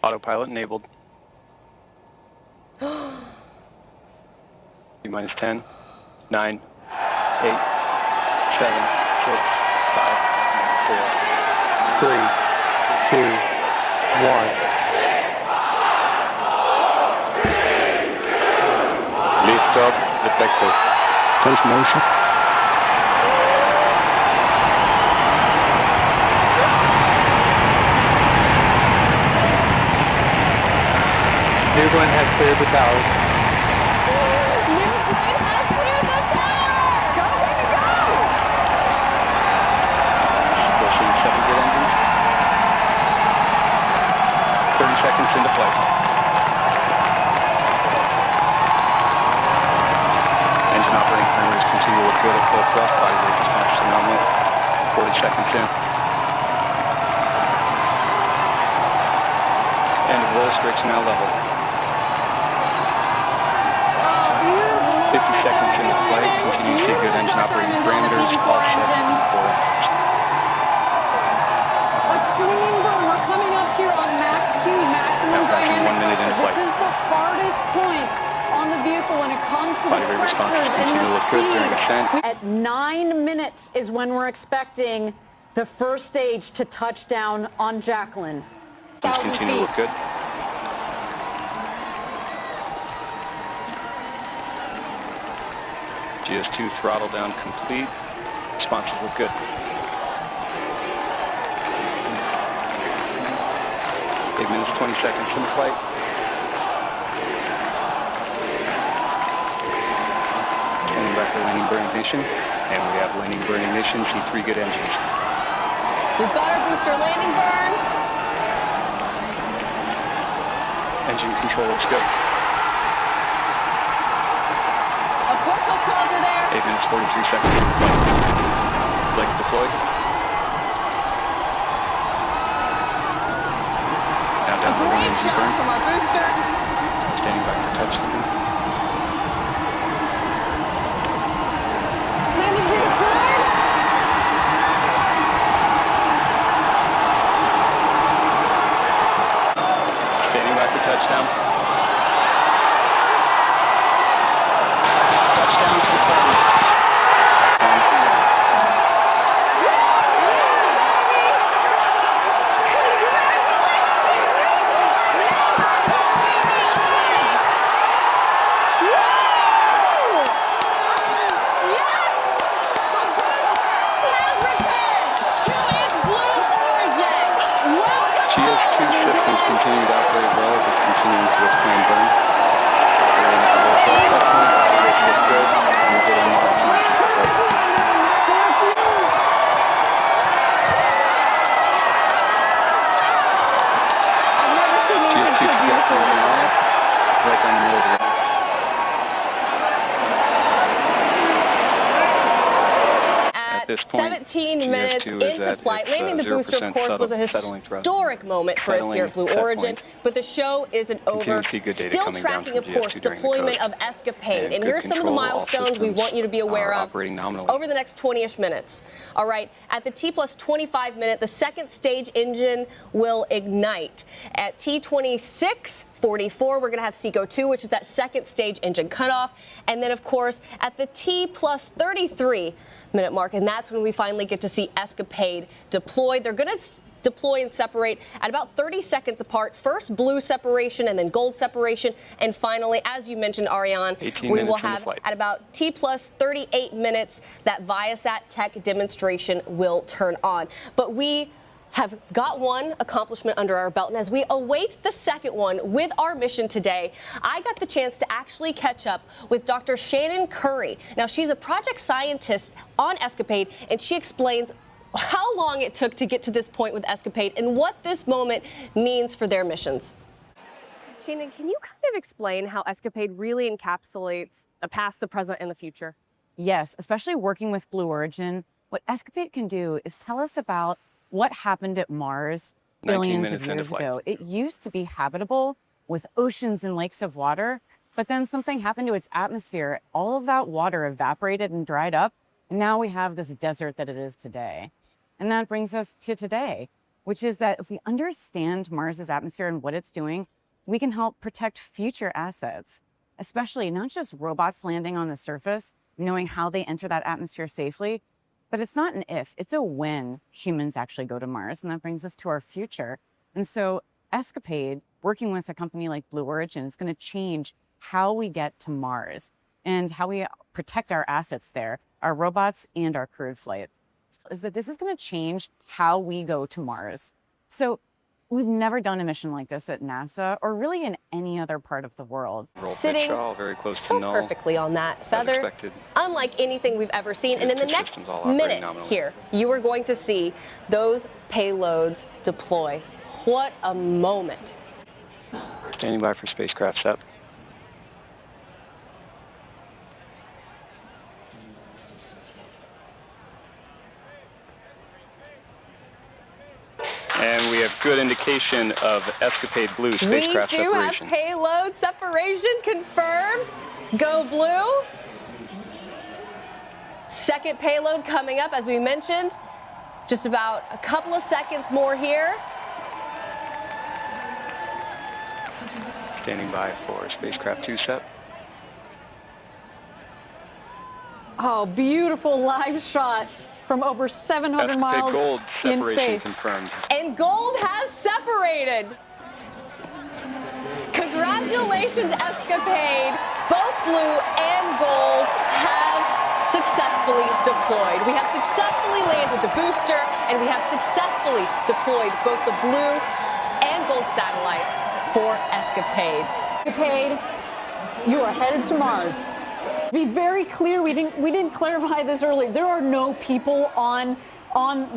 Autopilot enabled. T-minus 10, 9, 8, 7, 6, 5, 4, 3, 2, 1. Liftoff detected. Sense motion. Jacklyn has cleared the tower. Jacklyn has cleared the tower! Go, baby, go! Pushing 7 good engines. 30 seconds into flight. Engine operating parameters continue to look good at full thrust. Body rate response to nominal. 40 seconds in. End of roll strict now level. 50 seconds into flight, continue to see good engine operating parameters, all set for a clean burn. We're coming up here on max Q, maximum dynamic pressure. This is the hardest point on the vehicle when it comes to the pressures and the speed. At 9 minutes is when we're expecting the first stage to touch down on Jacklyn. 1,000 continue to look good. GS2 throttle down complete. Responses look good. 8 minutes, 20 seconds from the flight. Standing by for landing burn ignition. And we have landing burn ignition. See 3 good engines. We've got our booster landing burn. Engine control looks good. 8 minutes, 43 seconds. Legs deployed. Now down to the great shot burn. from our booster. Standing by for touchdown. Landing gear cleared. Standing by for touchdown. At 17 minutes into flight, landing the booster, of course, was a historic moment for us here at Blue Origin, but the show isn't over. Still tracking, of course, deployment of ESCAPADE, and here's some of the milestones we want you to be aware of over the next 20-ish minutes. All right, at the T+25 minute, the second stage engine will ignite. At T26:44, we're going to have SECO-2, which is that second stage engine cutoff. And then, of course, at the T+33 minute mark, and that's when we finally get to see ESCAPADE deploy. They're going to deploy and separate at about 30 seconds apart. First blue separation and then gold separation. And finally, as you mentioned, Ariane, we will have at about T+38 minutes that Viasat Tech demonstration will turn on. But we have got one accomplishment under our belt, and as we await the second one with our mission today, I got the chance to actually catch up with Dr. Shannon Curry. Now, she's a project scientist on ESCAPADE, and she explains how long it took to get to this point with ESCAPADE and what this moment means for their missions. Shannon, can you kind of explain how ESCAPADE really encapsulates the past, the present, and the future? Yes, especially working with Blue Origin, what ESCAPADE can do is tell us about what happened at Mars billions of years ago. It used to be habitable with oceans and lakes of water, but then something happened to its atmosphere. All of that water evaporated and dried up, and now we have this desert that it is today. And that brings us to today. which is that if we understand Mars's atmosphere and what it's doing, we can help protect future assets, especially not just robots landing on the surface, knowing how they enter that atmosphere safely, but it's not an if, it's a when humans actually go to Mars, and that brings us to our future. And so ESCAPADE, working with a company like Blue Origin, is going to change how we get to Mars and how we protect our assets there, our robots and our crewed flight. Is that this is going to change how we go to Mars. So we've never done a mission like this at NASA or really in any other part of the world. Sitting very close so to null. perfectly on that feather, unlike anything we've ever seen. And in the next minute here, you are going to see those payloads deploy. What a moment. Standing by for spacecraft set. And we have good indication of ESCAPADE Blue spacecraft separation. We do separation. Have payload separation confirmed. Go Blue. Second payload coming up, as we mentioned. Just about a couple of seconds more here. Standing by for spacecraft 2 set. Oh, beautiful live shot from over 700 miles gold in space. Confirmed. And gold has separated. Congratulations, ESCAPADE. Both blue and gold have successfully deployed. We have successfully landed the booster, and we have successfully deployed both the blue and gold satellites for ESCAPADE. ESCAPADE, you are headed to Mars. Be very clear, we didn't clarify this earlier. There are no people on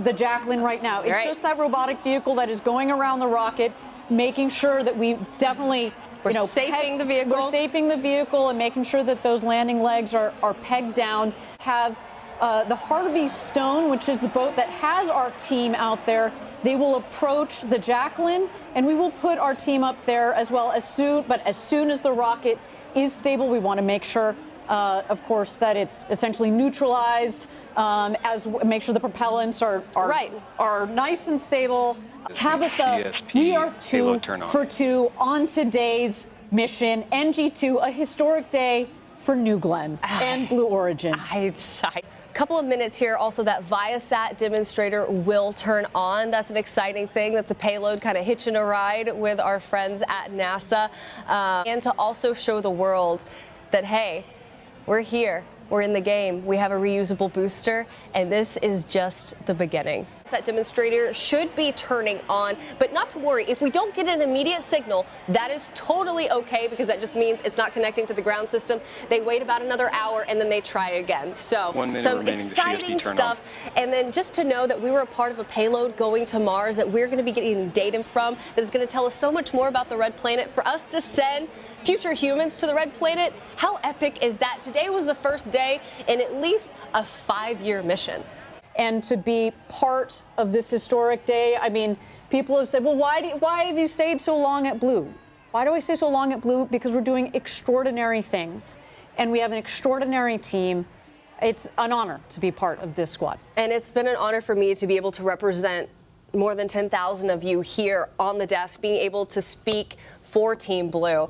the Jacklyn right now. It's just that robotic vehicle that is going around the rocket, making sure that we definitely, we're safing the vehicle. We're safing the vehicle and making sure that those landing legs are pegged down. Have the Harvey Stone, which is the boat that has our team out there. They will approach the Jacklyn, and we will put our team up there as well as soon as the rocket is stable, we want to make sure, of course, that it's essentially neutralized, make sure the propellants are nice and stable. Tabitha, we are 2 for 2 on today's mission. NG-2, a historic day for New Glenn and Blue Origin. Couple of minutes here. Also, that Viasat demonstrator will turn on. That's an exciting thing. That's a payload kind of hitching a ride with our friends at NASA. And to also show the world that, hey, we're here. We're in the game. We have a reusable booster, and this is just the beginning. That demonstrator should be turning on, but not to worry. If we don't get an immediate signal, that is totally okay, because that just means it's not connecting to the ground system. They wait about another hour, and then they try again. So some exciting stuff. And then just to know that we were a part of a payload going to Mars that we're going to be getting data from that is going to tell us so much more about the Red Planet. For us to send future humans to the Red Planet, how epic is that? Today was the first day in at least a 5-year mission. And to be part of this historic day, I mean, people have said, well, why have you stayed so long at Blue? Why do I stay so long at Blue? Because we're doing extraordinary things, and we have an extraordinary team. It's an honor to be part of this squad. And it's been an honor for me to be able to represent more than 10,000 of you here on the desk, being able to speak for Team Blue.